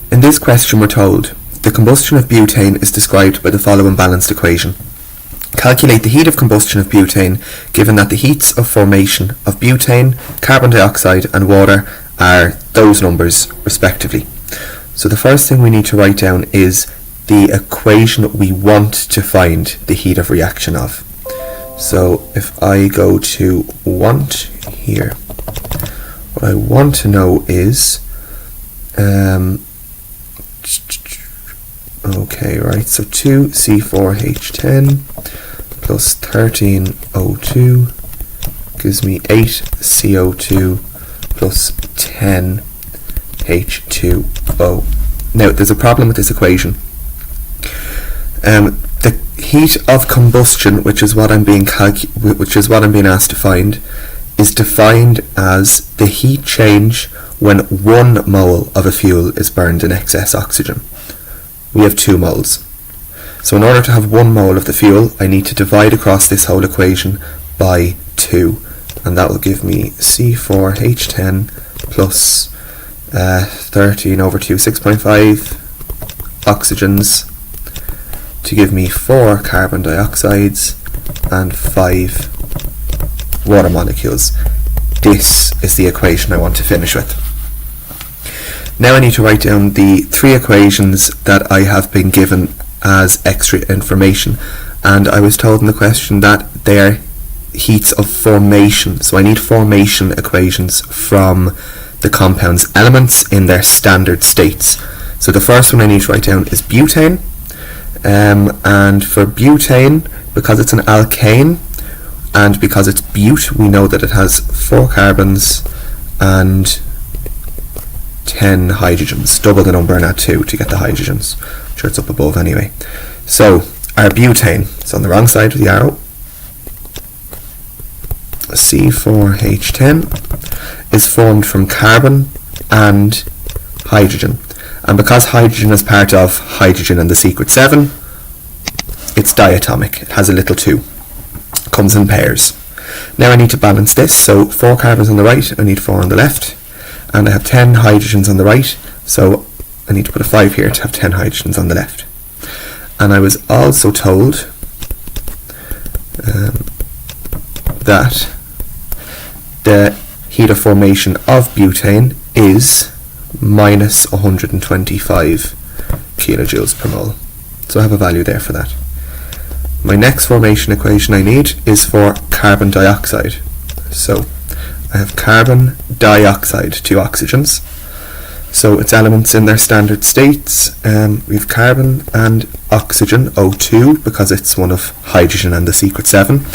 In this question we're told, the combustion of butane is described by the following balanced equation. Calculate the heat of combustion of butane given that the heats of formation of butane, carbon dioxide and water are those numbers respectively. So the first thing we need to write down is the equation we want to find the heat of reaction of. So if I go to want here, what I want to know is okay, right, so 2C4H10 plus 13O2 gives me 8CO2 plus 10H2O. Now there's a problem with this equation. The heat of combustion, which is what I'm being asked to find, is defined as the heat change when 1 mole of a fuel is burned in excess oxygen. We have 2 moles. So in order to have 1 mole of the fuel, I need to divide across this whole equation by 2, and that will give me C4H10 plus 13 over 2, 6.5 oxygens, to give me 4 carbon dioxides and 5 water molecules. This is the equation I want to finish with. Now I need to write down the 3 equations that I have been given as extra information, and I was told in the question that they are heats of formation, so I need formation equations from the compound's elements in their standard states. So the first one I need to write down is butane, and for butane, because it's an alkane and because it's but, we know that it has 4 carbons and 10 hydrogens. Double the number and add 2 to get the hydrogens. I'm sure it's up above anyway. So our butane, it's on the wrong side of the arrow, C4H10, is formed from carbon and hydrogen. And because hydrogen is part of hydrogen and the secret 7, it's diatomic. It has a little 2. It comes in pairs. Now I need to balance this. So 4 carbons on the right, I need 4 on the left. And I have 10 hydrogens on the right, so I need to put a 5 here to have 10 hydrogens on the left. And I was also told that the heat of formation of butane is minus 125 kilojoules per mole. So I have a value there for that. My next formation equation I need is for carbon dioxide. So I have carbon dioxide, 2 oxygens. So its elements in their standard states, we have carbon and oxygen, O2, because it's one of hydrogen and the secret 7.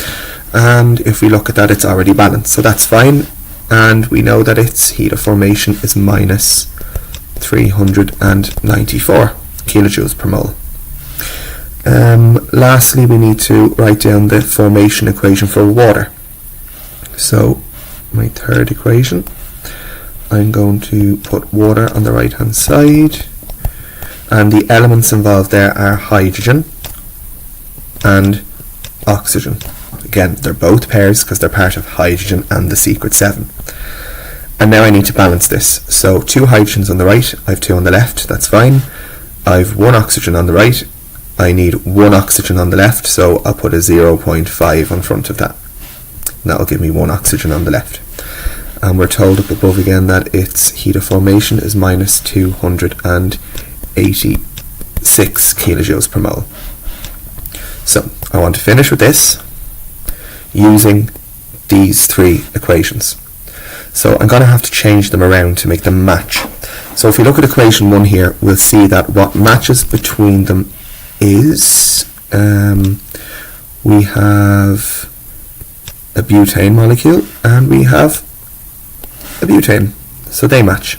And if we look at that, it's already balanced, so that's fine. And we know that its heat of formation is minus 394 kilojoules per mole. Lastly, we need to write down the formation equation for water. So my third equation, I'm going to put water on the right hand side, and the elements involved there are hydrogen and oxygen. Again, they're both pairs because they're part of hydrogen and the secret 7. And now I need to balance this. So 2 hydrogens on the right, I have 2 on the left, that's fine. I have 1 oxygen on the right, I need 1 oxygen on the left, so I'll put a 0.5 in front of that. And that'll give me 1 oxygen on the left. And we're told up above again that its heat of formation is minus 286 kilojoules per mole. So I want to finish with this using these 3 equations. So I'm going to have to change them around to make them match. So if we look at equation 1 here, we'll see that what matches between them is we have a butane molecule and we have a butane, so they match.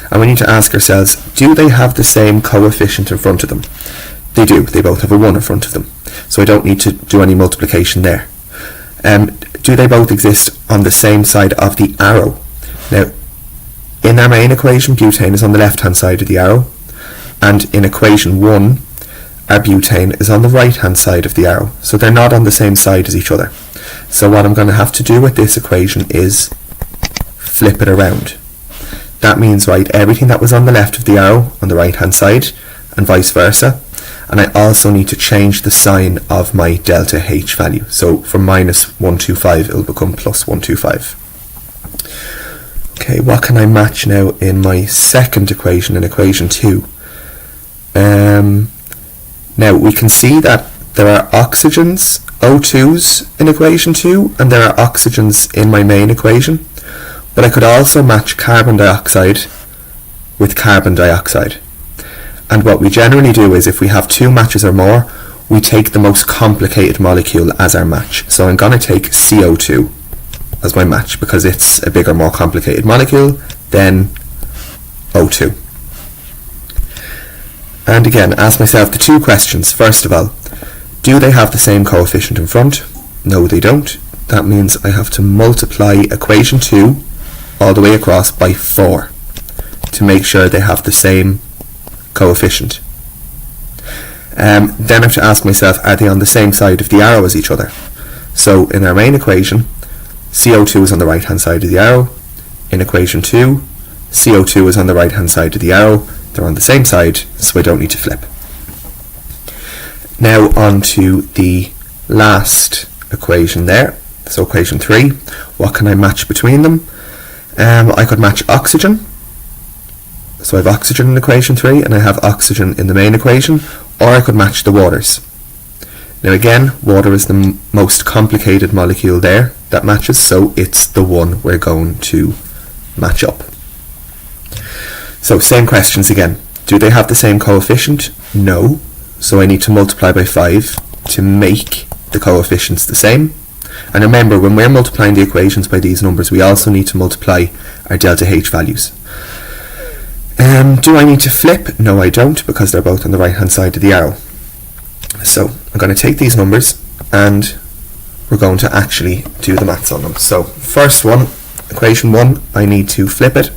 And we need to ask ourselves, do they have the same coefficient in front of them? They do, they both have a 1 in front of them, so I don't need to do any multiplication there. Do they both exist on the same side of the arrow? Now, in our main equation, butane is on the left hand side of the arrow, and in equation 1, our butane is on the right hand side of the arrow, so they're not on the same side as each other. So what I'm going to have to do with this equation is flip it around. That means write everything that was on the left of the arrow on the right hand side, and vice versa. And I also need to change the sign of my delta H value. So from minus 125 it will become plus 125. Okay, what can I match now in my second equation, in equation 2? Now we can see that there are oxygens, O2s, in equation 2, and there are oxygens in my main equation. But I could also match carbon dioxide with carbon dioxide. And what we generally do is, if we have 2 matches or more, we take the most complicated molecule as our match. So I'm going to take CO2 as my match because it's a bigger, more complicated molecule than O2. And again, ask myself the 2 questions. First of all, do they have the same coefficient in front? No, they don't. That means I have to multiply equation 2 all the way across by 4 to make sure they have the same coefficient. Then I have to ask myself, are they on the same side of the arrow as each other? So in our main equation, CO2 is on the right hand side of the arrow. In equation 2, CO2 is on the right hand side of the arrow. They're on the same side, so I don't need to flip. Now on to the last equation there. So equation 3, what can I match between them? I could match oxygen. So I have oxygen in equation 3 and I have oxygen in the main equation, or I could match the waters. Now again, water is the most complicated molecule there that matches, so it's the one we're going to match up. So same questions again. Do they have the same coefficient? No. So I need to multiply by 5 to make the coefficients the same. And remember, when we're multiplying the equations by these numbers, we also need to multiply our delta H values. Do I need to flip? No, I don't, because they're both on the right hand side of the arrow. So I'm going to take these numbers and we're going to actually do the maths on them. So first one, equation 1, I need to flip it.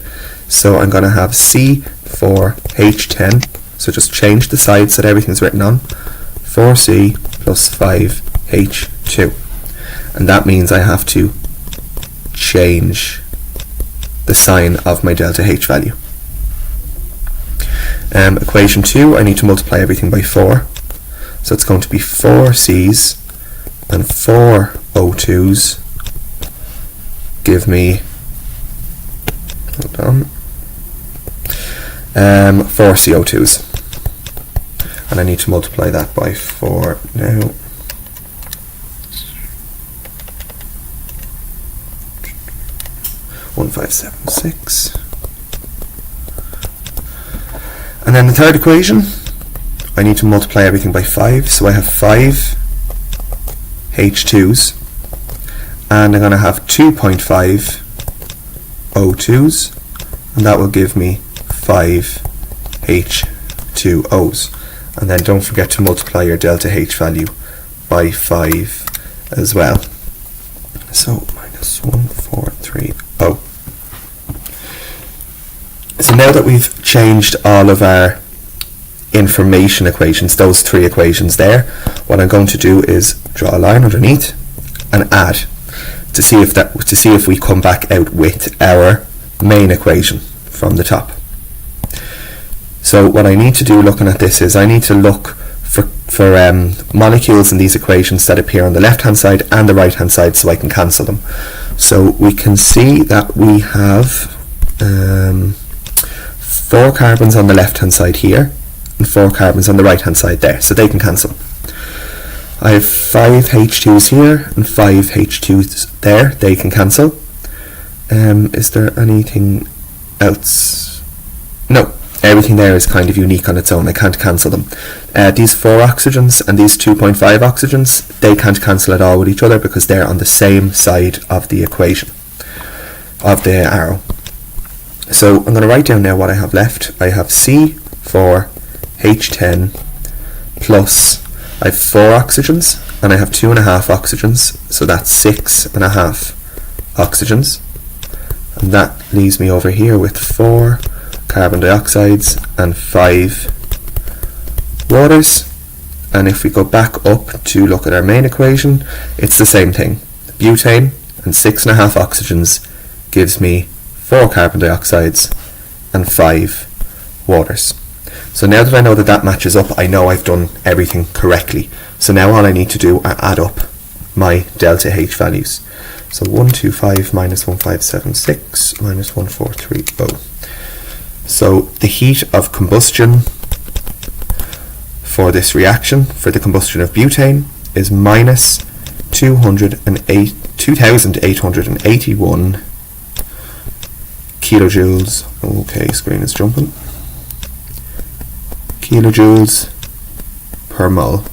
So I'm going to have C4H10, so just change the sides that everything's written on, 4C plus 5H2. And that means I have to change the sign of my delta H value. Equation 2, I need to multiply everything by 4. So it's going to be 4 C's and 4 O2's give me, hold on, 4 CO2's. And I need to multiply that by 4 now. One, 5, 7, 6. And then the third equation, I need to multiply everything by 5, so I have 5 H2's, and I'm going to have 2.5 O2's, and that will give me 5 H2O's. And then don't forget to multiply your delta H value by 5 as well. So minus 1,430. So now that we've changed all of our information equations, those 3 equations there, what I'm going to do is draw a line underneath and add to see if we come back out with our main equation from the top. So what I need to do looking at this is I need to look for molecules in these equations that appear on the left hand side and the right hand side so I can cancel them. So we can see that we have 4 carbons on the left hand side here and 4 carbons on the right hand side there, so they can cancel. I have 5 H2s here and 5 H2s there, they can cancel. Is there anything else? No, everything there is kind of unique on its own, I can't cancel them. These 4 oxygens and these 2.5 oxygens, they can't cancel at all with each other because they're on the same side of the equation, of the arrow. So I'm going to write down now what I have left. I have C4H10 plus, I have 4 oxygens and I have 2.5 oxygens, so that's 6.5 oxygens, and that leaves me over here with 4 carbon dioxides and 5 waters. And if we go back up to look at our main equation, it's the same thing. Butane and 6.5 oxygens gives me 4 carbon dioxides and 5 waters. So now that I know that that matches up, I know I've done everything correctly. So now all I need to do are add up my delta H values. So 125 minus 1576 minus 1430. So the heat of combustion for this reaction, for the combustion of butane, is minus 2,881 kilojoules. Okay, screen is jumping. Kilojoules per mole.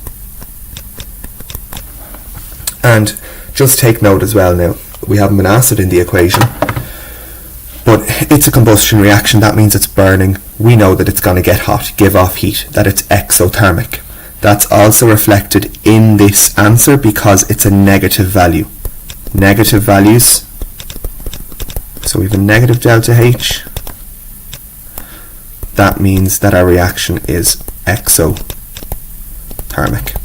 And just take note as well now, we have an acid in the equation, but it's a combustion reaction, that means it's burning. We know that it's going to get hot, give off heat, that it's exothermic. That's also reflected in this answer because it's a negative value. Negative values, so we have a negative delta H. That means that our reaction is exothermic.